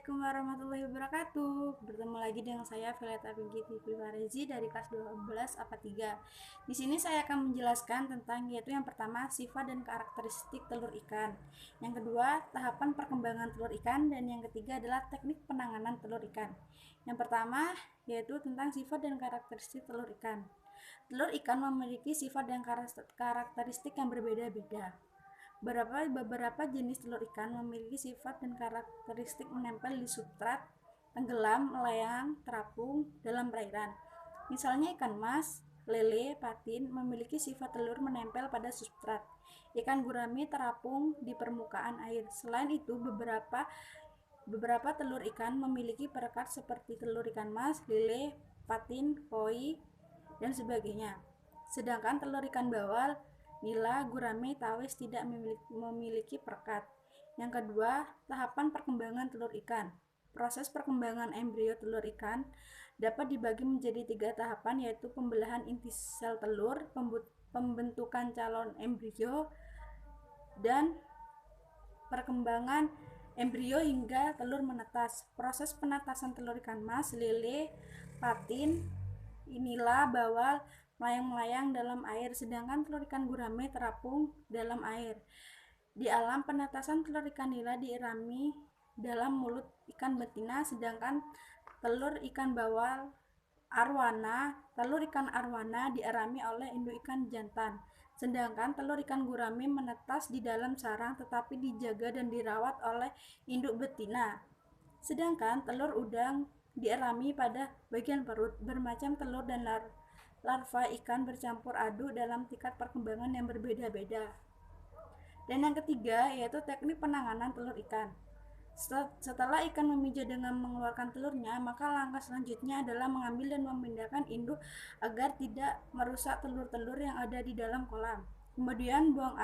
Assalamualaikum warahmatullahi wabarakatuh. Bertemu lagi dengan saya Violeta Pinky Farezi dari kelas 12 APA 3. Di sini saya akan menjelaskan tentang yaitu yang pertama sifat dan karakteristik telur ikan. Yang kedua, tahapan perkembangan telur ikan dan yang ketiga adalah teknik penanganan telur ikan. Yang pertama yaitu tentang sifat dan karakteristik telur ikan. Telur ikan memiliki sifat dan karakteristik yang berbeda-beda. Beberapa jenis telur ikan memiliki sifat dan karakteristik menempel di substrat, tenggelam, melayang, terapung dalam perairan. Misalnya ikan mas, lele, patin memiliki sifat telur menempel pada substrat. Ikan gurame terapung di permukaan air. Selain itu, beberapa telur ikan memiliki perekat seperti telur ikan mas, lele, patin, koi, dan sebagainya. Sedangkan telur ikan bawal, nila, gurame, tawes tidak memiliki perekat. Yang kedua, tahapan perkembangan telur ikan. Proses perkembangan embrio telur ikan dapat dibagi menjadi 3 tahapan, yaitu pembelahan inti sel telur, pembentukan calon embrio, dan perkembangan embrio hingga telur menetas. Proses penetasan telur ikan mas, lele, patin, nila, bawal melayang-melayang dalam air, sedangkan telur ikan gurame terapung dalam air. Di alam penetasan telur ikan nila diirami dalam mulut ikan betina, sedangkan telur ikan bawal telur ikan arwana diirami oleh induk ikan jantan. Sedangkan telur ikan gurame menetas di dalam sarang tetapi dijaga dan dirawat oleh induk betina. Sedangkan telur udang diirami pada bagian perut. Bermacam telur dan larva ikan bercampur aduk dalam tingkat perkembangan yang berbeda-beda. Dan yang ketiga yaitu teknik penanganan telur ikan. Setelah ikan memijah dengan mengeluarkan telurnya, maka langkah selanjutnya adalah mengambil dan memindahkan induk agar tidak merusak telur-telur yang ada di dalam kolam. Kemudian buang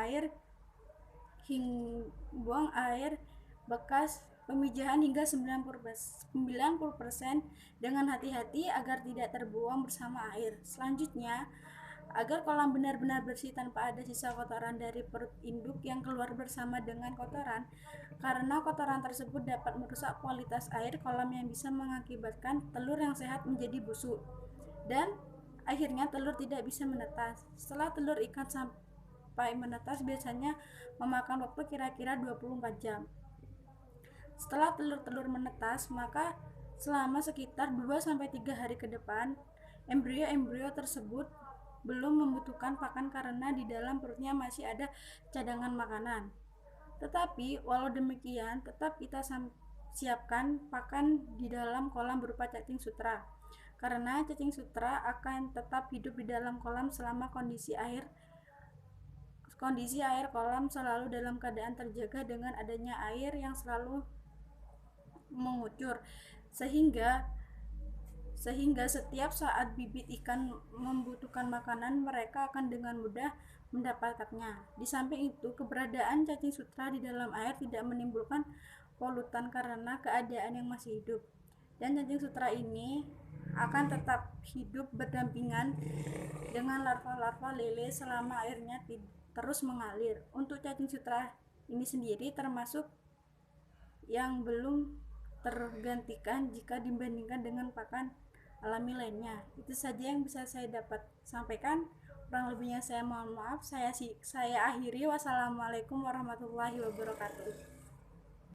air bekas pemijahan hingga 90% dengan hati-hati agar tidak terbuang bersama air. Selanjutnya, agar kolam benar-benar bersih tanpa ada sisa kotoran dari perut induk yang keluar bersama dengan kotoran, karena kotoran tersebut dapat merusak kualitas air kolam yang bisa mengakibatkan telur yang sehat menjadi busuk dan akhirnya telur tidak bisa menetas. Setelah telur ikan sampai menetas biasanya memakan waktu kira-kira 24 jam. Setelah telur-telur menetas, maka selama sekitar 2-3 hari ke depan, embrio-embrio tersebut belum membutuhkan pakan karena di dalam perutnya masih ada cadangan makanan. Tetapi walau demikian, tetap kita siapkan pakan di dalam kolam berupa cacing sutra. Karena cacing sutra akan tetap hidup di dalam kolam selama kondisi air kolam selalu dalam keadaan terjaga dengan adanya air yang selalu mengucur, sehingga setiap saat bibit ikan membutuhkan makanan, mereka akan dengan mudah mendapatkannya. Di samping itu, keberadaan cacing sutra di dalam air tidak menimbulkan polutan karena keadaan yang masih hidup, dan cacing sutra ini akan tetap hidup berdampingan dengan larva-larva lele selama airnya terus mengalir. Untuk cacing sutra ini sendiri termasuk yang belum tergantikan jika dibandingkan dengan pakan alami lainnya. Itu saja yang bisa saya dapat sampaikan. Kurang lebihnya saya mohon maaf. Saya akhiri. Wassalamualaikum warahmatullahi wabarakatuh.